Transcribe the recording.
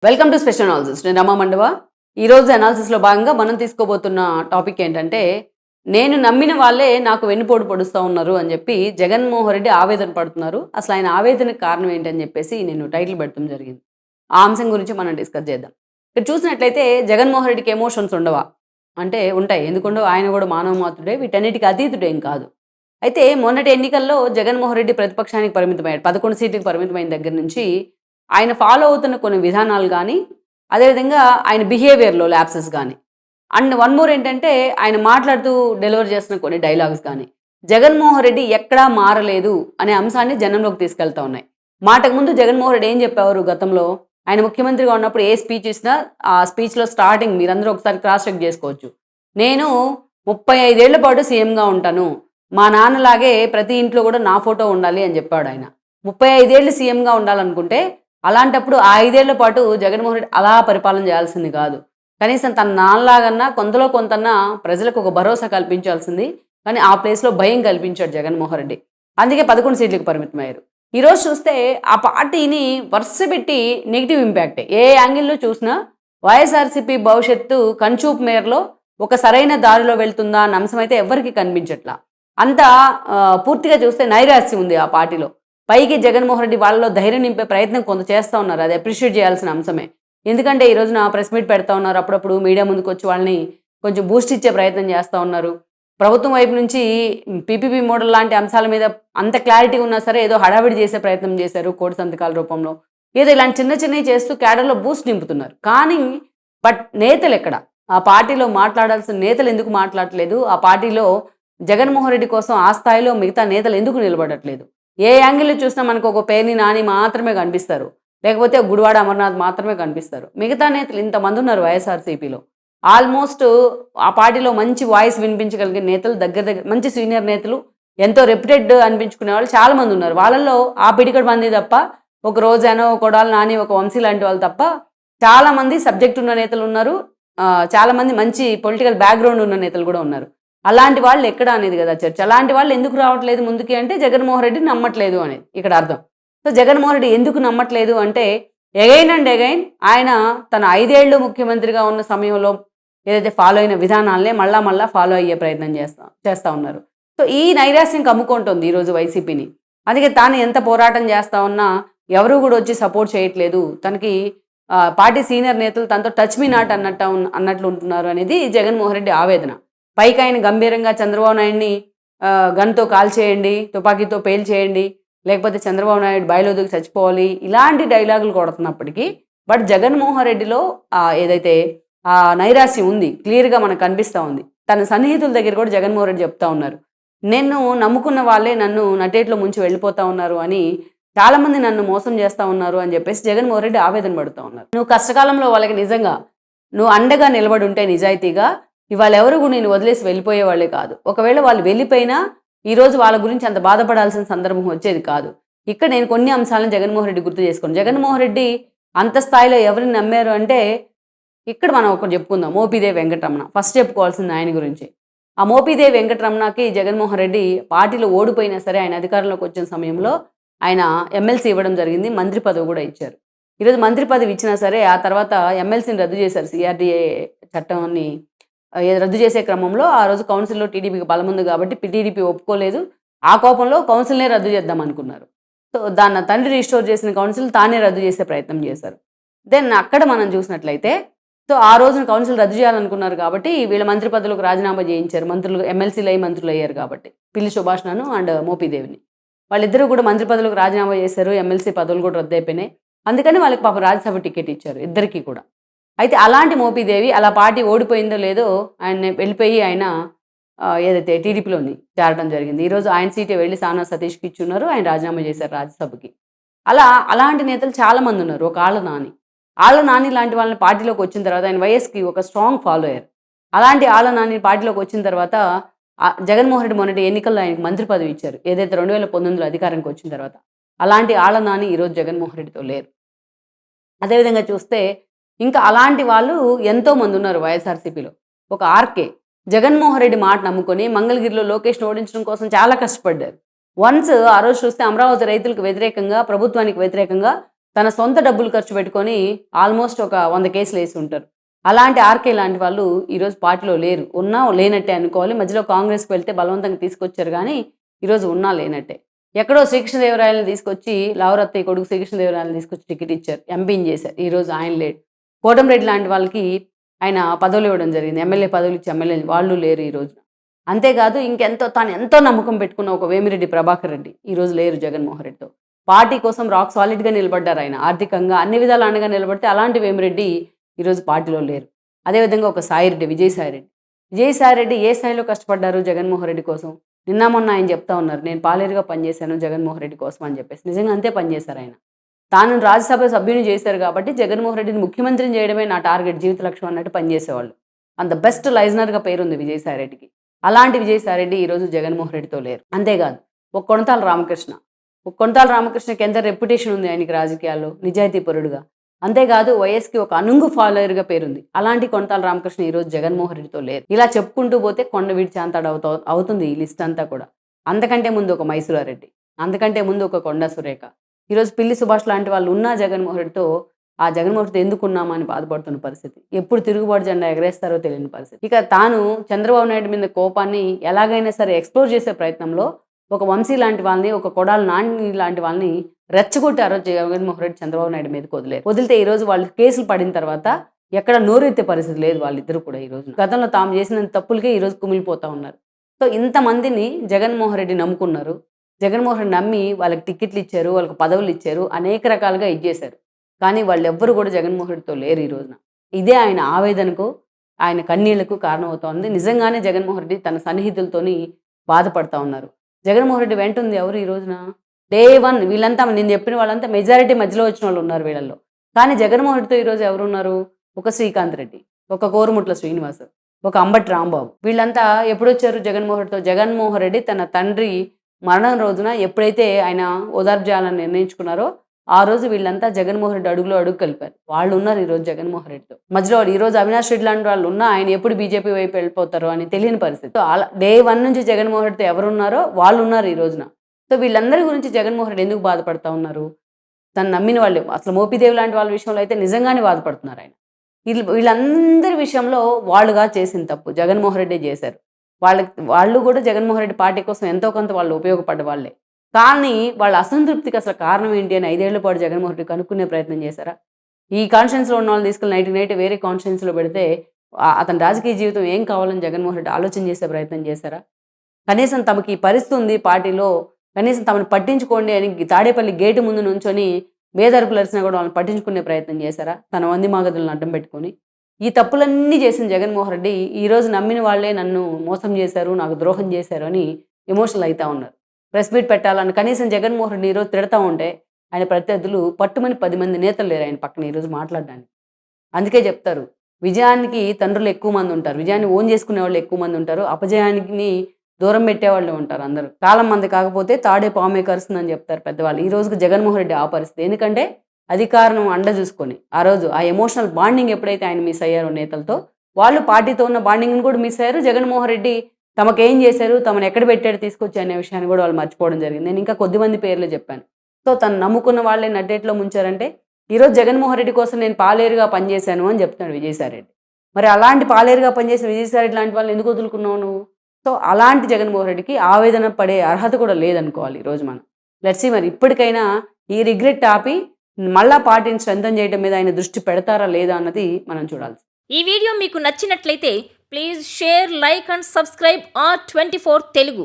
Welcome to special analysis. నేను రమా మండవ. ఈరోజు అనాలిసిస్లో భాగంగా మనం తీసుకోబోతున్న టాపిక్ ఏంటంటే, నేను నమ్మిన వాళ్ళే నాకు వెన్నుపోటు పొడుస్తూ ఉన్నారు అని చెప్పి జగన్మోహన్ రెడ్డి ఆవేదన పడుతున్నారు. అసలు ఆయన ఆవేదనకు కారణం ఏంటని చెప్పేసి నేను టైటిల్ పెట్టడం జరిగింది. ఆ అంశం గురించి మనం డిస్కస్ చేద్దాం. ఇక్కడ చూసినట్లయితే జగన్మోహన్ రెడ్డికి ఎమోషన్స్ ఉండవా అంటే ఉంటాయి. ఎందుకంటే ఆయన కూడా మానవ మాతృడే, వీటన్నిటికీ అతీతుడేం కాదు. అయితే మొన్నటి ఎన్నికల్లో జగన్మోహన్ రెడ్డి ప్రతిపక్షానికి పరిమితమయ్యాడు. 11 సీట్లకు పరిమితమైన దగ్గర నుంచి ఆయన ఫాలో అవుతున్న కొన్ని విధానాలు కానీ, అదేవిధంగా ఆయన బిహేవియర్‌లో ల్యాప్సెస్ గానీ, అండ్ వన్ మోర్ ఏంటంటే ఆయన మాట్లాడుతూ డెలివర్ చేస్తున్న కొన్ని డైలాగ్స్ గానీ, జగన్మోహన్ రెడ్డి ఎక్కడా మారలేదు అనే అంశాన్ని జనంలోకి తీసుకెళ్తా ఉన్నాయి. మాటకు ముందు జగన్మోహన్ రెడ్డి ఏం చెప్పేవారు గతంలో? ఆయన ముఖ్యమంత్రిగా ఉన్నప్పుడు ఏ స్పీచ్ ఇచ్చినా ఆ స్పీచ్‌లో స్టార్టింగ్ మీరందరూ ఒకసారి క్రాస్ చెక్ చేసుకోవచ్చు. నేను 35 ఏళ్ల పాటు సీఎంగా ఉంటాను. మా నాన్నలాగే ప్రతి ఇంట్లో కూడా నా ఫోటో ఉండాలి అని చెప్పాడు ఆయన. 35 ఏళ్ళు సీఎంగా ఉండాలనుకుంటే అలాంటప్పుడు ఆ 5 ఏళ్ల పాటు జగన్మోహన్ రెడ్డి అలా పరిపాలన చేయాల్సింది కాదు. కనీసం తన నాన్నలాగన్నా కొంతలో కొంతన్నా ప్రజలకు ఒక భరోసా కల్పించాల్సింది. కానీ ఆ ప్లేస్‌లో భయం కల్పించాడు జగన్మోహన్ రెడ్డి. అందుకే 11 సీట్లకు పరిమితమయ్యారు. ఈరోజు చూస్తే ఆ పార్టీని వరుసపెట్టి నెగిటివ్ ఇంపాక్టే. ఏ యాంగిల్‌లో చూసినా వైఎస్ఆర్‌సీపీ భవిష్యత్తు కంచూపు మేరలో ఒక సరైన దారిలో వెళ్తుందా అన్న అంశం అయితే ఎవ్వరికీ కనిపించట్లా. అంతా పూర్తిగా చూస్తే నైరాశ్యం ఉంది ఆ పార్టీలో. పైకి జగన్మోహన్ రెడ్డి వాళ్ళలో ధైర్యం నింపే ప్రయత్నం కొంత చేస్తూ ఉన్నారు. అది అప్రిషియేట్ చేయాల్సిన అంశమే. ఎందుకంటే ఈ రోజున ప్రెస్ మీట్ పెడతా ఉన్నారు. అప్పుడప్పుడు మీడియా ముందుకు వచ్చి వాళ్ళని కొంచెం బూస్ట్ ఇచ్చే ప్రయత్నం చేస్తూ ఉన్నారు. ప్రభుత్వం వైపు నుంచి పీపీపీ మోడల్ లాంటి అంశాల మీద అంత క్లారిటీ ఉన్నా సరే ఏదో హడావిడి చేసే ప్రయత్నం చేశారు కోటి సంతకాల రూపంలో. ఏదో ఇలాంటి చిన్న చిన్నవి చేస్తూ క్యాడర్లో బూస్ట్ నింపుతున్నారు. కానీ నేతలు ఎక్కడ? ఆ పార్టీలో మాట్లాడాల్సిన నేతలు ఎందుకు మాట్లాడట్లేదు? ఆ పార్టీలో జగన్మోహన్ రెడ్డి కోసం ఆ స్థాయిలో మిగతా నేతలు ఎందుకు నిలబడట్లేదు? ఏ యాంగిల్లో చూసినా మనకు ఒక పేర్ని నాని మాత్రమే కనిపిస్తారు. లేకపోతే గుడివాడ అమర్నాథ్ మాత్రమే కనిపిస్తారు. మిగతా నేతలు ఇంతమంది ఉన్నారు వైఎస్ఆర్సీపీలో. ఆల్మోస్ట్ ఆ పార్టీలో మంచి వాయిస్ వినిపించగలిగే నేతలు దగ్గర దగ్గర మంచి సీనియర్ నేతలు, ఎంతో రెప్యుటెడ్ అనిపించుకునే వాళ్ళు చాలామంది ఉన్నారు. వాళ్ళల్లో ఆ పిడికడు మంది తప్ప, ఒక రోజానో, ఒక కొడాలి నాని, ఒక వంశీ లాంటి వాళ్ళు తప్ప చాలామంది సబ్జెక్ట్ ఉన్న నేతలు ఉన్నారు. చాలామంది మంచి పొలిటికల్ బ్యాక్గ్రౌండ్ ఉన్న నేతలు కూడా ఉన్నారు. అలాంటి వాళ్ళు ఎక్కడ అనేది కదా చర్చ. అలాంటి వాళ్ళు ఎందుకు రావట్లేదు ముందుకి అంటే జగన్మోహన్ రెడ్డి నమ్మట్లేదు అనేది ఇక్కడ అర్థం. సో జగన్మోహన్ రెడ్డి ఎందుకు నమ్మట్లేదు అంటే ఎగైన్ అండ్ ఎగైన్ ఆయన తన 5 ఏళ్ళు ముఖ్యమంత్రిగా ఉన్న సమయంలో ఏదైతే ఫాలో అయిన విధానాలనే మళ్ళా ఫాలో అయ్యే ప్రయత్నం చేస్తూ ఉన్నారు. సో ఈ నైరాశ్యం కమ్ముకుంటుంది ఈరోజు వైసీపీని. అందుకే తాను ఎంత పోరాటం చేస్తా ఉన్నా ఎవరు కూడా వచ్చి సపోర్ట్ చేయట్లేదు. తనకి పార్టీ సీనియర్ నేతలు తనతో టచ్ మీ నాట్ అన్నట్లు ఉంటున్నారు అనేది జగన్మోహన్ రెడ్డి ఆవేదన. పైకి ఆయన గంభీరంగా చంద్రబాబు నాయుడిని గన్తో కాల్చేయండి, తుపాకీతో పేల్చేయండి, లేకపోతే చంద్రబాబు నాయుడు బయలు దూకి చచ్చిపోవాలి, ఇలాంటి డైలాగులు కొడుతున్నప్పటికీ బట్ జగన్మోహన్ రెడ్డిలో ఏదైతే నైరాశ్యం ఉంది క్లియర్గా మనకు కనిపిస్తూ ఉంది. తన సన్నిహితుల దగ్గర కూడా జగన్మోహన్ రెడ్డి చెప్తా ఉన్నారు, నేను నమ్ముకున్న వాళ్ళే నన్ను నట్టేట్లో ముంచి వెళ్ళిపోతా ఉన్నారు అని, చాలామంది నన్ను మోసం చేస్తూ ఉన్నారు అని చెప్పేసి జగన్మోహన్ రెడ్డి ఆవేదన పడుతూ ఉన్నారు. నువ్వు కష్టకాలంలో వాళ్ళకి నిజంగా నువ్వు అండగా నిలబడి ఉంటే నిజాయితీగా ఇవాళ ఎవరు కూడా నేను వదిలేసి వెళ్ళిపోయే వాళ్ళే కాదు. ఒకవేళ వాళ్ళు వెళ్ళిపోయినా ఈరోజు వాళ్ళ గురించి అంత బాధపడాల్సిన సందర్భం వచ్చేది కాదు. ఇక్కడ నేను కొన్ని అంశాలను జగన్మోహన్ రెడ్డి గుర్తు చేసుకోను. జగన్మోహన్ రెడ్డి అంత స్థాయిలో ఎవరిని నమ్మారు అంటే ఇక్కడ మనం ఒకటి చెప్పుకుందాం. మోపిదేవి వెంకటరమణ ఫస్ట్ చెప్పుకోవాల్సింది ఆయన గురించి. ఆ మోపిదేవి వెంకటరమణకి జగన్మోహన్ రెడ్డి పార్టీలో ఓడిపోయినా సరే ఆయన అధికారంలోకి వచ్చిన సమయంలో ఆయన ఎమ్మెల్సీ ఇవ్వడం జరిగింది. మంత్రి పదవి కూడా ఇచ్చారు. ఈరోజు మంత్రి పదవి ఇచ్చినా సరే ఆ తర్వాత ఎమ్మెల్సీని రద్దు చేశారు. సిఆర్డీఏ చట్టాన్ని రద్దు చేసే క్రమంలో ఆ రోజు కౌన్సిల్లో టీడీపీకి బలం ఉంది కాబట్టి టీడీపీ ఒప్పుకోలేదు. ఆ కోపంలో కౌన్సిల్నే రద్దు చేద్దాం అనుకున్నారు. సో దాన్ని తండ్రి రీస్టోర్ చేసిన కౌన్సిల్ తానే రద్దు చేసే ప్రయత్నం చేశారు. దెన్ అక్కడ మనం చూసినట్లయితే సో ఆ రోజున కౌన్సిల్ రద్దు చేయాలనుకున్నారు కాబట్టి వీళ్ళ మంత్రి పదవులకు రాజీనామా చేయించారు. మంత్రులు ఎమ్మెల్సీలు అయ్యి మంత్రులు అయ్యారు కాబట్టి పిల్లి సుభాష్ను అండ్ మోపిదేవిని వాళ్ళిద్దరూ కూడా మంత్రి పదవులకు రాజీనామా చేశారు. ఎమ్మెల్సీ పదవులు కూడా రద్దు అయిపోయినాయి. అందుకని వాళ్ళకి పాప రాజ్యసభ టికెట్ ఇచ్చారు ఇద్దరికీ కూడా. అయితే అలాంటి మోపిదేవి అలా పార్టీ ఓడిపోయిందో లేదో ఆయన వెళ్ళిపోయి ఆయన ఏదైతే టీడీపీలోని చేరడం జరిగింది. ఈరోజు ఆయన సీటే వెళ్ళి సానా సతీష్కి ఇచ్చున్నారు. ఆయన రాజీనామా చేశారు రాజ్యసభకి. అలాంటి నేతలు చాలామంది ఉన్నారు. ఒక ఆళ్ళ నాని లాంటి వాళ్ళని పార్టీలోకి వచ్చిన తర్వాత ఆయన వైఎస్కి ఒక స్ట్రాంగ్ ఫాలోయర్. అలాంటి ఆళ్ళ నాని పార్టీలోకి వచ్చిన తర్వాత జగన్మోహన్ రెడ్డి మొన్నటి ఎన్నికల్లో ఆయనకు మంత్రి పదవి ఇచ్చారు. ఏదైతే 2019లో అధికారానికి వచ్చిన తర్వాత. అలాంటి ఆళ్ళ నాని ఈరోజు జగన్మోహన్ రెడ్డితో లేరు. అదేవిధంగా చూస్తే ఇంకా అలాంటి వాళ్ళు ఎంతోమంది ఉన్నారు వైఎస్ఆర్సీపీలో. ఒక ఆర్కే జగన్మోహన్ రెడ్డి మాట నమ్ముకొని మంగళగిరిలో లోకేష్ను ఓడించడం కోసం చాలా కష్టపడ్డారు. వన్స్ ఆ రోజు చూస్తే అమరావతి రైతులకు వ్యతిరేకంగా ప్రభుత్వానికి వ్యతిరేకంగా తన సొంత డబ్బులు ఖర్చు పెట్టుకొని ఆల్మోస్ట్ ఒక 100 కేసులు వేసి ఉంటారు. అలాంటి ఆర్కే లాంటి వాళ్ళు ఈరోజు పార్టీలో లేరు. ఉన్నా లేనట్టే అనుకోవాలి. మధ్యలో కాంగ్రెస్‌కి వెళ్తే బలవంతంగా తీసుకొచ్చారు గానీ, ఈరోజు ఉన్నా లేనట్టే. ఎక్కడో శ్రీకృష్ణదేవరాయలని తీసుకొచ్చి లావురత్తయ్య కొడుకు శ్రీకృష్ణదేవరాయలని తీసుకొచ్చి టికెట్ ఇచ్చారు. ఎంపీని చేశారు. ఈరోజు ఆయన లేడు. కోటంరెడ్డి లాంటి వాళ్ళకి ఆయన పదవులు ఇవ్వడం జరిగింది. ఎమ్మెల్యే పదవులు ఇచ్చి ఎమ్మెల్యేలు వాళ్ళు లేరు ఈ రోజున. అంతేకాదు తాను ఎంతో నమ్మకం పెట్టుకున్న ఒక వేమిరెడ్డి ప్రభాకర్ రెడ్డి ఈరోజు లేరు జగన్మోహన్ రెడ్డితో. పార్టీ కోసం రాక్ సాలిడ్‌గా నిలబడ్డారు ఆయన. ఆర్థికంగా అన్ని విధాలా అండగా నిలబడితే అలాంటి వేమిరెడ్డి ఈరోజు పార్టీలో లేరు. అదేవిధంగా ఒక సాయిరెడ్డి, విజయసాయిరెడ్డి. విజయసాయిరెడ్డి ఏ స్థాయిలో కష్టపడ్డారు జగన్మోహన్ రెడ్డి కోసం. నిన్న మొన్న ఆయన చెప్తా ఉన్నారు, నేను పాలేరుగా పనిచేశాను జగన్మోహన్ రెడ్డి కోసం అని చెప్పేసి. నిజంగా అంతే పనిచేశారు ఆయన. తాను రాజ్యసభ సభ్యుని చేశారు కాబట్టి జగన్మోహన్ రెడ్డిని ముఖ్యమంత్రిని చేయడమే నా టార్గెట్, జీవిత లక్ష్యం అన్నట్టు పనిచేసేవాళ్ళు. అంత బెస్ట్ లైజనర్‌గా పేరుంది విజయసాయిరెడ్డికి. అలాంటి విజయసాయిరెడ్డి ఈరోజు జగన్మోహన్ రెడ్డితో లేరు. అంతేకాదు ఒక కొణతాల రామకృష్ణ. ఒక కొణతాల రామకృష్ణకి ఎంత రెప్యుటేషన్ ఉంది ఆయనకి రాజకీయాల్లో, నిజాయితీపరుడుగా. అంతేకాదు వైఎస్‌కి ఒక అనుంగు ఫాలోయర్‌గా పేరుంది. అలాంటి కొణతాల రామకృష్ణ ఈరోజు జగన్మోహన్ రెడ్డితో లేరు. ఇలా చెప్పుకుంటూ పోతే కొండ వీడ్చాంతాడు అవుతుంది ఈ లిస్ట్ అంతా కూడా. అంతకంటే ముందు ఒక మైసూరారెడ్డి, అంతకంటే ముందు ఒక కొండా సురేఖ. ఈరోజు పిల్లి సుభాష్ లాంటి వాళ్ళు ఉన్నా జగన్మోహన్ రెడ్డితో, ఆ జగన్మోహన్ రెడ్డితో ఎందుకున్నామా అని బాధపడుతున్న పరిస్థితి. ఎప్పుడు తిరుగుబాటు జెండా ఎగరేస్తారో తెలియని పరిస్థితి. ఇక తాను చంద్రబాబు నాయుడు మీద కోపాన్ని ఎలాగైనా సరే ఎక్స్‌ప్లోర్ చేసే ప్రయత్నంలో ఒక వంశీ లాంటి వాళ్ళని, ఒక కొడాలి నాని లాంటి వాళ్ళని రెచ్చగొట్టారో జగన్మోహన్ రెడ్డి చంద్రబాబు నాయుడు మీదకి వదిలితే ఈరోజు వాళ్ళు కేసులు పడిన తర్వాత ఎక్కడ నోరెత్తే పరిస్థితి లేదు వాళ్ళిద్దరు కూడా. ఈరోజు గతంలో తాము చేసిన తప్పులకే ఈరోజు కుమిలిపోతా ఉన్నారు. సో ఇంతమందిని జగన్మోహన్ రెడ్డి నమ్ముకున్నారు. జగన్మోహన్ రెడ్డి నమ్మి వాళ్ళకి టికెట్లు ఇచ్చారు, వాళ్ళకి పదవులు ఇచ్చారు, అనేక రకాలుగా ఇచ్చేశారు. కానీ వాళ్ళెవ్వరు కూడా జగన్మోహన్ రెడ్డితో లేరు ఈ రోజున. ఇదే ఆయన ఆవేదనకు, ఆయన కన్నీళ్లకు కారణమవుతోంది. నిజంగానే జగన్మోహన్ రెడ్డి తన సన్నిహితులతోని బాధపడతా ఉన్నారు. జగన్మోహన్ రెడ్డి వెంటుంది ఎవరు ఈ రోజున? డే 1 వీళ్ళంతా నేను చెప్పిన వాళ్ళంతా మెజారిటీ మధ్యలో వచ్చిన వాళ్ళు ఉన్నారు వీళ్ళల్లో. కానీ జగన్మోహన్ రెడ్డితో ఈరోజు ఎవరున్నారు? ఒక శ్రీకాంత్ రెడ్డి, ఒక కోరుముట్ల శ్రీనివాస్, ఒక అంబటి రాంబాబు. వీళ్ళంతా ఎప్పుడొచ్చారు జగన్మోహన్ రెడ్డితో? జగన్మోహన్ రెడ్డి తన తండ్రి మరణం రోజున ఎప్పుడైతే ఆయన ఓదార్పు చేయాలని నిర్ణయించుకున్నారో ఆ రోజు వీళ్ళంతా జగన్మోహన్ రెడ్డి అడుగులో అడుగు కలిపారు. వాళ్ళు ఉన్నారు ఈరోజు జగన్మోహన్ రెడ్డితో. మధ్యలో ఈరోజు అవినాష్ రెడ్డి లాంటి వాళ్ళు ఉన్నా ఆయన ఎప్పుడు బీజేపీ వైపు వెళ్ళిపోతారో అని తెలియని పరిస్థితి. సో అలా డే 1 నుంచి జగన్మోహన్ రెడ్డితో ఎవరున్నారో వాళ్ళు ఉన్నారు ఈ రోజున. సో వీళ్ళందరి గురించి జగన్మోహన్ రెడ్డి ఎందుకు బాధపడతా ఉన్నారు? తను నమ్మిన వాళ్ళు, అసలు మోపిదేవి లాంటి వాళ్ళ విషయంలో అయితే నిజంగానే బాధపడుతున్నారు ఆయన. వీళ్ళందరి విషయంలో వాళ్ళుగా చేసిన తప్పు జగన్మోహన్ రెడ్డి చేశారు. వాళ్ళు కూడా జగన్మోహన్ రెడ్డి పార్టీ కోసం ఎంతో కొంత వాళ్ళు ఉపయోగపడ్డ వాళ్ళే. కానీ వాళ్ళ అసంతృప్తికి అసలు కారణం ఏంటి అని 5 ఏళ్ల పాటు జగన్మోహన్ రెడ్డి కనుక్కునే ప్రయత్నం చేశారా? ఈ కాన్షియన్స్‌లో ఉన్న వాళ్ళని తీసుకెళ్ళి నైట్ వేరే కాన్షియన్స్‌లో పెడితే అతని రాజకీయ జీవితం ఏం కావాలని జగన్మోహన్ రెడ్డి ఆలోచన చేసే ప్రయత్నం చేశారా? కనీసం తమకి ఈ పరిస్థితి ఉంది పార్టీలో, కనీసం తమను పట్టించుకోండి అని తాడేపల్లి గేటు ముందు నుంచొని బేదరుపులు అరిసినా కూడా వాళ్ళని పట్టించుకునే ప్రయత్నం చేశారా? తన వంది మాగదులను అడ్డం పెట్టుకొని. ఈ తప్పులన్నీ చేసిన జగన్మోహన్ రెడ్డి ఈరోజు నమ్మిన వాళ్ళే నన్ను మోసం చేశారు, నాకు ద్రోహం చేశారు అని ఎమోషనల్ అవుతా ఉన్నారు. ప్రెస్ మీట్ పెట్టాలని కనీసం జగన్మోహన్ రెడ్డి ఈరోజు తిడతా ఉంటే ఆయన ప్రత్యర్థులు పట్టుమని 10 మంది నేతలు లేరు ఆయన పక్కన ఈరోజు మాట్లాడడానికి. అందుకే చెప్తారు, విజయానికి తండ్రులు ఎక్కువ మంది ఉంటారు, విజయాన్ని ఓన్ చేసుకునే వాళ్ళు ఎక్కువ మంది ఉంటారు, అపజయానికి దూరం పెట్టేవాళ్ళు ఉంటారు అందరూ. కాలం మంది కాకపోతే తాడే పామే కరుస్తుందని చెప్తారు పెద్దవాళ్ళు. ఈ రోజుకి జగన్మోహన్ రెడ్డి ఆ పరిస్థితి. ఎందుకంటే అధికారం అండ చూసుకొని ఆ రోజు ఆ ఎమోషనల్ బాండింగ్ ఎప్పుడైతే ఆయన మిస్ అయ్యారో నేతలతో, వాళ్ళు పార్టీతో ఉన్న బాండింగ్ని కూడా మిస్ అయ్యారు. జగన్మోహన్ రెడ్డి తమకేం చేశారు, తమను ఎక్కడ పెట్టాడు తీసుకొచ్చి అనే విషయాన్ని కూడా వాళ్ళు మర్చిపోవడం జరిగింది. నేను ఇంకా కొద్దిమంది పేర్లు చెప్పాను. సో తను నమ్ముకున్న వాళ్ళే నడ్డేట్లో ముంచారంటే ఈరోజు జగన్మోహన్ రెడ్డి కోసం నేను పాలేరుగా పనిచేశాను అని చెప్తున్నాడు విజయసాయిరెడ్డి. మరి అలాంటి పాలేరుగా పనిచేసిన విజయసాయిరెడ్డి లాంటి వాళ్ళని ఎందుకు వదులుకున్నావు నువ్వు? సో అలాంటి జగన్మోహన్ రెడ్డికి ఆవేదన పడే అర్హత కూడా లేదనుకోవాలి ఈరోజు మనం. లెట్స్ సీ మరి ఇప్పటికైనా ఈ రిగ్రెట్ ఆపి మళ్ళా పార్టీని స్ట్రెంథన్ చేయడం మీద ఆయన దృష్టి పెడతారా లేదా అన్నది మనం చూడాలి. ఈ వీడియో మీకు నచ్చినట్లయితే please share, like and subscribe R24 Telugu.